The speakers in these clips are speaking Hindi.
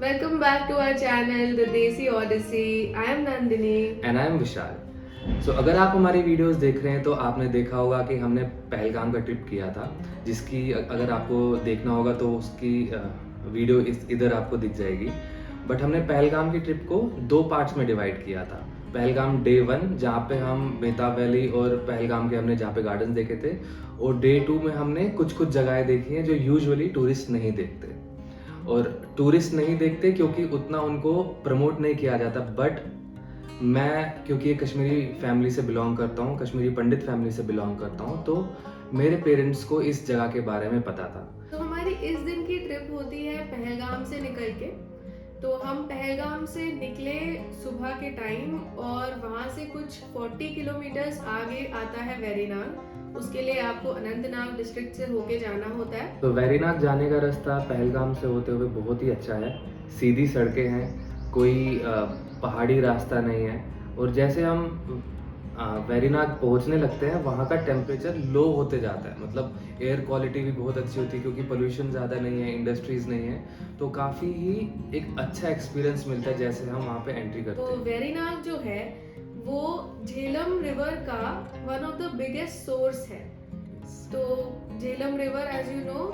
Welcome back to our channel, The Desi Odyssey. I am Nandini. And I am Vishal. सो अगर आप हमारी वीडियोस देख रहे हैं तो आपने देखा होगा कि हमने पहलगाम का ट्रिप किया था, जिसकी अगर आपको देखना होगा तो उसकी वीडियो इधर आपको दिख जाएगी. बट हमने पहलगाम की ट्रिप को दो पार्ट्स में डिवाइड किया था. पहलगाम डे 1 जहाँ पे हम बेताब वैली और पहलगाम के हमने जहाँ पे गार्डन देखे थे, और डे 2 में हमने कुछ कुछ जगहें देखी हैं जो यूजुअली टूरिस्ट नहीं देखते. और टूरिस्ट नहीं देखते क्योंकि उतना उनको प्रमोट नहीं किया जाता. बट मैं क्योंकि एक कश्मीरी फैमिली से बिलोंग करता हूँ, कश्मीरी पंडित फैमिली से बिलोंग करता हूँ, तो मेरे पेरेंट्स को इस जगह के बारे में पता था. तो हमारी इस दिन की ट्रिप होती है पहलगाम से निकल के. तो हम पहलगाम से निकले सुबह के टाइम और वहाँ से कुछ 40 किलोमीटर्स आगे आता है वेरीनाग. उसके लिए आपको अनंतनाग डिस्ट्रिक्ट से होके जाना होता है. तो वेरीनाग जाने का रास्ता पहलगाम से होते हुए बहुत ही अच्छा है. सीधी सड़कें हैं, कोई पहाड़ी रास्ता नहीं है. और जैसे हम वेरीनाग पहुंचने लगते हैं वहाँ का टेम्परेचर लो होते जाता है. मतलब एयर क्वालिटी भी बहुत अच्छी होती है क्योंकि पोल्यूशन ज़्यादा नहीं है, इंडस्ट्रीज़ नहीं है, तो काफ़ी ही एक अच्छा एक्सपीरियंस मिलता है जैसे हम वहाँ पे एंट्री करते तो हैं. वेरीनाग जो है वो झेलम रिवर का one of the biggest source है. तो Jhelum river, as you know,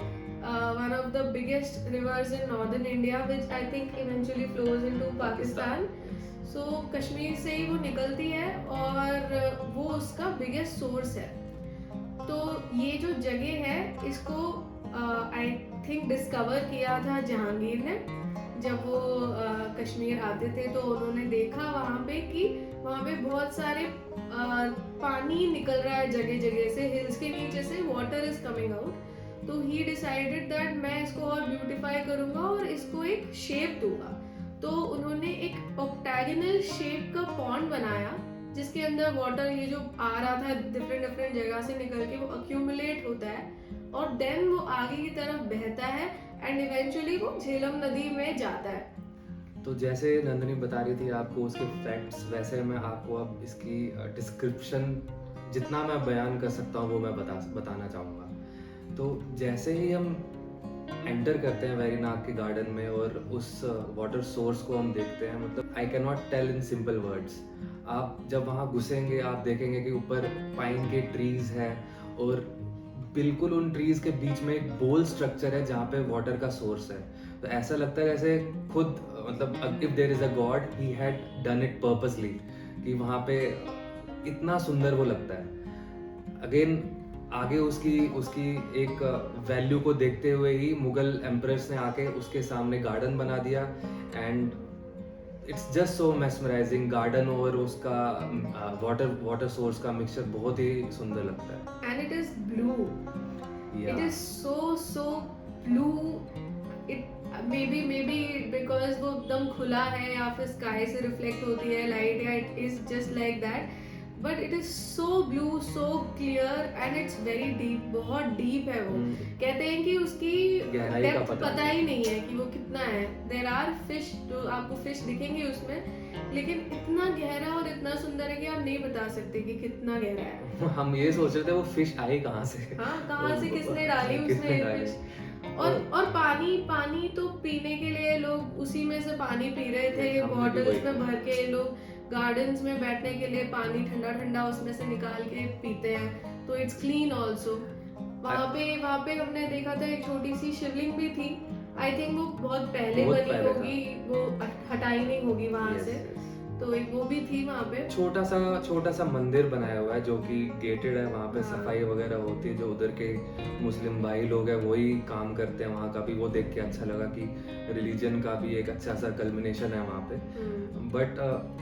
one of the biggest rivers in northern India, which I think eventually flows into Pakistan. So Kashmir से ही वो निकलती है और वो उसका बिगेस्ट सोर्स है. तो ये जो जगह है इसको आई थिंक डिस्कवर किया था जहांगीर ने. जब वो कश्मीर आते थे तो उन्होंने देखा वहाँ पे कि वहाँ पे बहुत सारे पानी निकल रहा है जगह जगह से, हिल्स के नीचे से वाटर इज कमिंग आउट. तो ही डिसाइडेड दैट मैं इसको और ब्यूटीफाई करूंगा और इसको एक शेप दूंगा. तो उन्होंने एक ऑक्टागोनल शेप का पॉन्ड बनाया जिसके अंदर वाटर ये जो आ रहा था डिफरेंट डिफरेंट जगह से निकल के वो अक्यूमुलेट होता है और देन वो आगे की तरफ बहता है एंड इवेंचुअली वो झेलम नदी में जाता है. तो जैसे नंदिनी बता रही थी आपको उसके फैक्ट्स, वैसे मैं आपको अब इसकी डिस्क्रिप्शन जितना मैं बयान कर सकता हूँ वो मैं बताना चाहूँगा. तो जैसे ही हम एंटर करते हैं वेरीनाग के गार्डन में और उस वाटर सोर्स को हम देखते हैं, मतलब I can not tell in simple words. आप जब वहाँ घुसेंगे आप देखेंगे कि ऊपर पाइन के ट्रीज हैं और बिल्कुल उन ट्रीज के बीच में एक बोल स्ट्रक्चर है जहाँ पे वाटर का सोर्स है. तो ऐसा लगता है जैसे खुद, मतलब if there is a god he had done it purposely, कि वहाँ पे इतना सुंदर वो लगता है. अगेन आगे उसकी उसकी एक वैल्यू को देखते हुए ही मुगल एम्परर्स ने आके उसके सामने गार्डन बना दिया. And it's just so mesmerising. Garden और उसका वाटर सोर्स का मिक्सचर बहुत ही सुंदर लगता है. And it is blue. It is so blue. It may be because वो एकदम खुला है या फिर स्काई से रिफ्लेक्ट होती है लाइट, या it is just like that. But it is so blue, so clear and it's very deep. बहुत डीप है वो. कहते हैं कि उसकी डेप्थ पता ही नहीं है कि वो कितना है. देयर आर फिश, तो आपको फिश दिखेंगे उसमें, लेकिन इतना गहरा और इतना सुंदर है कि आप नहीं बता सकते कि कितना गहरा है. हम ये सोच रहे थे वो फिश आई कहाँ से. हाँ, कहाँ से किसने डाली उसमें फिश. और पानी तो पीने के लिए लोग उसी में से पानी पी रहे थे. ये बॉटल्स में भर के लोग गार्डन्स में बैठने के लिए पानी ठंडा ठंडा उसमें से निकाल के पीते हैं. तो इट्स क्लीन ऑल्सो. वहाँ पे हमने देखा था एक छोटी सी शिवलिंग भी थी. आई थिंक वो बहुत पहले बनी होगी, वो हटाई नहीं होगी वहाँ से. तो एक वो भी थी वहाँ पे. छोटा सा मंदिर बनाया हुआ है जो कि गेटेड है. वहाँ पे सफाई वगैरह होती है. जो उधर के मुस्लिम भाई लोग हैं वही काम करते हैं वहाँ का भी. वो देख के अच्छा लगा कि रिलीजन का भी एक अच्छा सा कल्मिनेशन है वहाँ पे. बट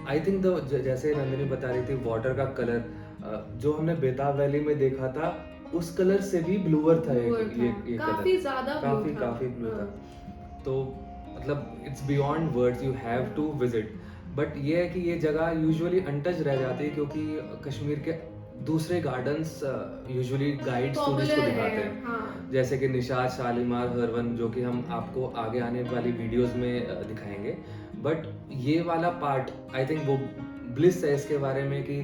आई थिंक जैसे नंदिनी बता रही थी वाटर का कलर जो हमने बेताब वैली में देखा था उस कलर से भी ब्लूअर था. ये काफी ज्यादा काफी ब्लू था. तो मतलब it's beyond words. You have to visit. But ये है कि ये जगह यूजुअली अनटच रह जाती है क्योंकि कश्मीर के दूसरे गार्डन्स यूजुअली गाइड्स टूरिस्ट को दिखाते हैं. हाँ. जैसे कि निशात, शालीमार, हरवन, जो कि हम आपको आगे आने वाली वीडियोस में दिखाएंगे. बट ये वाला पार्ट आई थिंक वो ब्लिस है इसके बारे में कि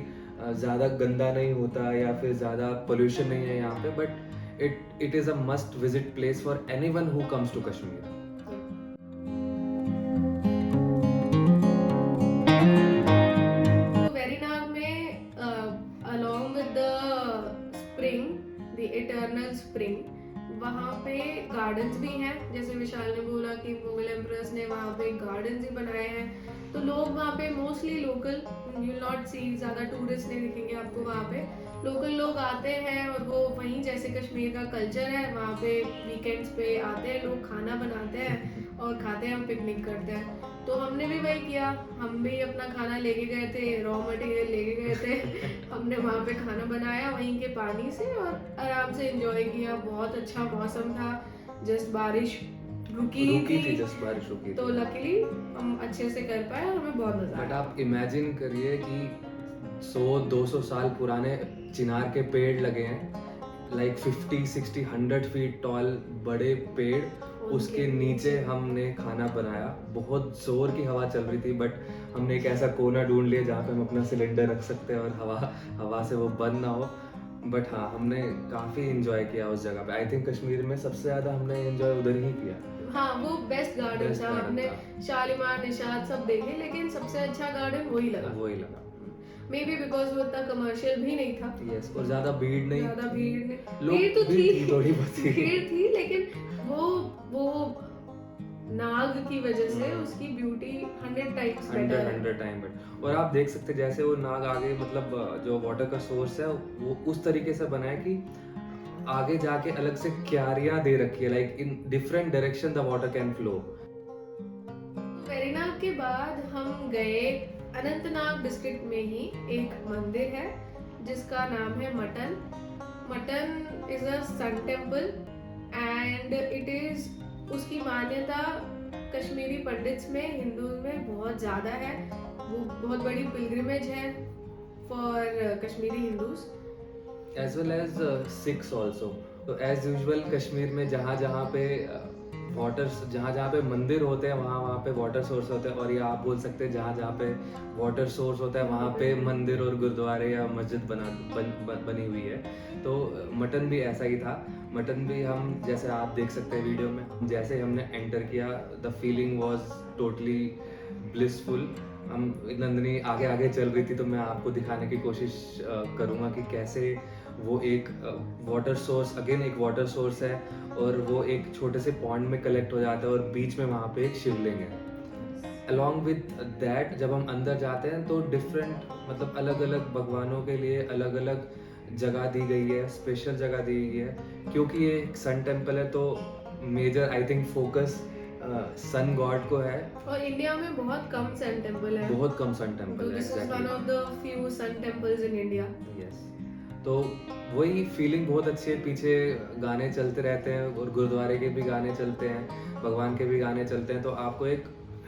ज़्यादा गंदा नहीं होता या फिर ज़्यादा पोल्यूशन नहीं है यहाँ पे. But it is a must visit place for anyone who comes to Kashmir. Eternal spring, वहाँ पे गार्डन्स भी हैं, जैसे विशाल ने बोला कि मुगल एम्प्रेस ने वहाँ पे गार्डन्स ही बनाए हैं। तो लोग वहाँ पे mostly local, you will not see, ज़्यादा टूरिस्ट नहीं दिखेंगे आपको वहाँ पे। लोकल लोग आते हैं और वो वहीं, जैसे कश्मीर का कल्चर है, वहाँ पे वीकेंड्स पे आते हैं लोग, खाना बनाते हैं और खाते हैं, हम पिकनिक करते हैं। तो हमने भी वही किया, हम भी अपना खाना लेके गए थे, रॉ मटेरियल लेके गए थे। हमने वहाँ पे खाना बनाया वहीं के पानी से और आराम से एंजॉय किया। बहुत अच्छा मौसम था, जस्ट बारिश रुकी थी, जस्ट बारिश रुकी तो थी। लकीली हम अच्छे से कर पाए और हमें बहुत मजा बट आया। आप इमेजिन करिए कि 100-200 साल पुराने चिनार के पेड़ लगे हैं, लाइक 50, 60, 100 फीट टॉल बड़े पेड़, उसके नीचे हमने खाना बनाया। बहुत जोर की हवा चल रही थी, बट हमने एक ऐसा कोना ढूंढ लिया जहाँ पे हम अपना सिलेंडर रख सकते हैं और हवा से वो बंद ना हो। बट हाँ, हमने काफ़ी इंजॉय किया उस जगह पे। आई थिंक कश्मीर में सबसे ज़्यादा हमने एंजॉय उधर ही किया। हाँ, वो बेस्ट गार्डन बेस्ट था। गार्डन हमने था। शालीमार, निशात सब देखे, लेकिन सबसे अच्छा गार्डन वही लगा। मे बी बिकॉज वो इतना कमर्शियल भी नहीं था। यस, और ज़्यादा भीड़ नहीं। ज्यादा भीड़ नहीं, लोग भीड़ तो भीड़ थी, थोड़ी बहुत थी। भीड़ थी, लेकिन वो नाग की वजह से उसकी ब्यूटी 100 टाइम्स बेटर है। 100 टाइम बेटर। और आप देख सकते हैं जैसे वो नाग आगे, मतलब जो वाटर का सोर्स है वो उस तरीके से बना है कि आगे जाके अलग से क्यारियां दे रखी है, like in different direction the water can flow. Verinag के बाद हम गए अनंतनाग डिस्ट्रिक्ट में ही एक मंदिर है जिसका नाम है Mattan. Mattan is a sun temple and it is, उसकी मान्यता कश्मीरी पंडित्स में, हिंदूज में बहुत ज़्यादा है। वो बहुत बड़ी पिलग्रिमेज है for Kashmiri Hindus, as well as Sikhs also. तो एज यूजुअल कश्मीर में जहाँ जहाँ पे मंदिर होते हैं वहाँ पे वाटर सोर्स होते हैं, और या आप बोल सकते हैं जहाँ जहाँ पे वाटर सोर्स होता है वहाँ पे मंदिर और गुरुद्वारे या मस्जिद बनी हुई है। तो मटन भी ऐसा ही था। मटन भी हम, जैसे आप देख सकते हैं वीडियो में, जैसे हमने एंटर किया the feeling was totally blissful. हम, नंदिनी आगे आगे चल रही थी तो मैं आपको दिखाने की कोशिश करूँगा कि कैसे वो एक वाटर सोर्स, अगेन एक वाटर सोर्स है, और वो एक छोटे से पॉन्ड में कलेक्ट हो जाता है और बीच में वहाँ पे एक शिवलिंग है। अलॉन्ग विद दैट जब हम अंदर जाते हैं तो डिफरेंट, मतलब अलग अलग भगवानों के लिए अलग अलग जगह दी गई है, स्पेशल जगह दी गई है, क्योंकि ये एक सन टेम्पल है तो major I think focus sun god को है। और इंडिया में बहुत कम सन टेम्पल है, बहुत कम सन टेम्पल है। This is one of the few sun temples in India. Yes, तो वही फीलिंग बहुत अच्छी है। पीछे गाने चलते रहते हैं और गुरुद्वारे के भी गाने चलते हैं, भगवान के भी गाने चलते हैं, तो आपको एक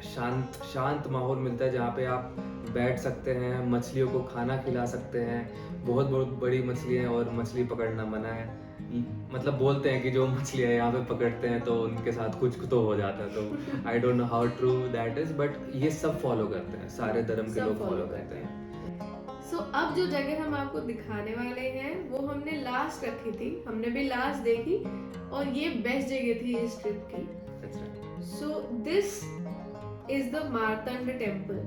शांत माहौल मिलता है जहाँ पे आप बैठ सकते हैं, मछलियों को खाना खिला सकते हैं। बहुत बहुत बड़ी मछली है और मछली पकड़ना मना है। मतलब बोलते हैं कि जो मछलियाँ यहाँ पे पकड़ते हैं तो उनके साथ कुछ तो हो जाता है, तो I don't know how true that is, but ये सब फॉलो करते हैं, सारे धर्म के सब लोग follow फॉलो करते करते हैं। सो अब जो जगह हम आपको दिखाने वाले हैं वो हमने लास्ट रखी थी, हमने भी लास्ट देखी और ये बेस्ट जगह थी इस ट्रिप की। That's right. So this is the Martand temple.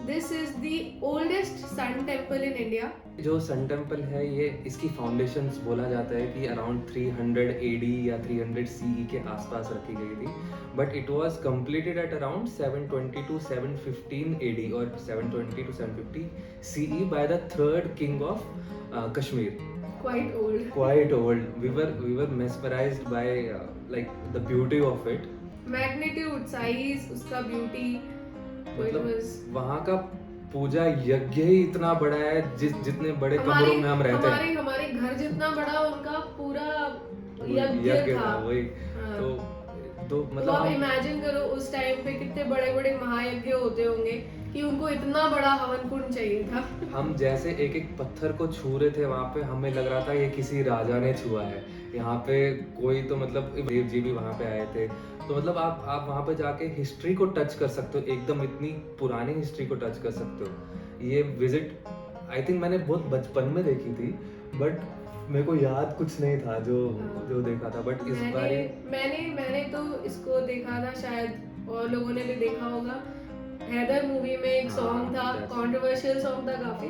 This is the oldest sun temple in India. जो सन टेम्पल है, ये इसकी फाउंडेशंस बोला जाता है कि अराउंड 300 AD या 300 CE के आसपास रखी गई थी, but it was completed at around 720 to 715 AD और 720 to 750 CE by the third king of Kashmir. Quite old. We were mesmerized by like the beauty of it. Magnitude, size, उसका ब्यूटी, मतलब वहाँ का पूजा यज्ञ ही इतना बड़ा है, जितने बड़े कमरों में हम रहते हैं, हमारे घर जितना बड़ा उनका पूरा यज्ञ था वही। तो मतलब आप इमेजिन करो उस टाइम पे कितने बड़े बड़े महायज्ञ होते होंगे कि उनको इतना बड़ा हवन कुंड चाहिए था। हम जैसे एक एक पत्थर को छू रहे थे वहाँ पे, हमें लग रहा था ये किसी राजा ने छुआ है। यहाँ पे कोई तो, मतलब देव जी भी वहाँ पे आए थे, तो मतलब आप वहाँ पे जाके हिस्ट्री को टच कर सकते हो, एकदम इतनी पुरानी हिस्ट्री को टच कर सकते हो। ये विजिट आई थिंक मैंने बहुत बचपन में देखी थी, बट मेरे को याद कुछ नहीं था जो देखा था, बट इस बार मैंने तो इसको देखा था, शायद और लोगों ने भी देखा होगा। हैदर मूवी में एक सॉन्ग था, कंट्रोवर्शियल सॉन्ग था काफी।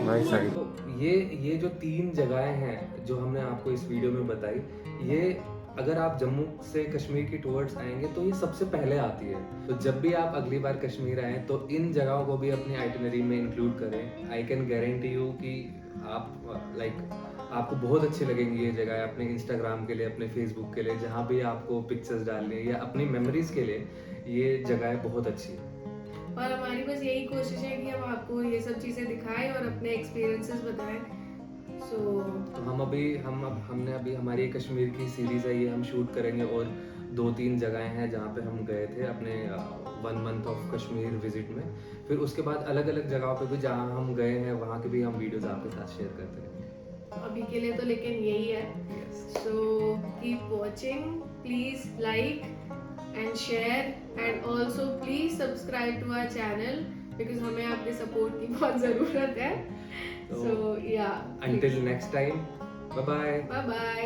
My side. तो ये जो 3 जगहें हैं जो हमने आपको इस वीडियो में बताई, ये अगर आप जम्मू से कश्मीर की टूवर्ड्स आएंगे तो ये सबसे पहले आती है। तो जब भी आप अगली बार कश्मीर आएँ तो इन जगहों को भी अपनी आइटिनरी में इंक्लूड करें। आई कैन गारंटी यू कि आप आपको बहुत अच्छी लगेंगी ये जगह अपने इंस्टाग्राम के लिए, अपने फेसबुक के लिए, जहाँ भी आपको पिक्चर्स डालनी है या अपनी मेमोरीज के लिए ये जगह बहुत अच्छी है। और हमारी बस यही कोशिश है कि हम आपको ये सब चीज़ें दिखाएं और अपने एक्सपीरियंसेस बताएं। तो हमने अभी हमारी कश्मीर की सीरीज़ है, ये हम शूट करेंगे और 2-3 जगहें हैं जहाँ पे हम गए थे अपने 1 मंथ ऑफ कश्मीर विजिट में। फिर उसके बाद अलग अलग जगहों पे भी जहाँ हम गए हैं वहाँ के भी हम वीडियोज़ आपके साथ शेयर करते रहेंगे। अभी के लिए तो लेकिन यही है। So keep watching, please like and share and also please subscribe to our channel because हमें आपके सपोर्ट की बहुत ज़रूरत है। सो या Until next time, bye bye. Bye bye.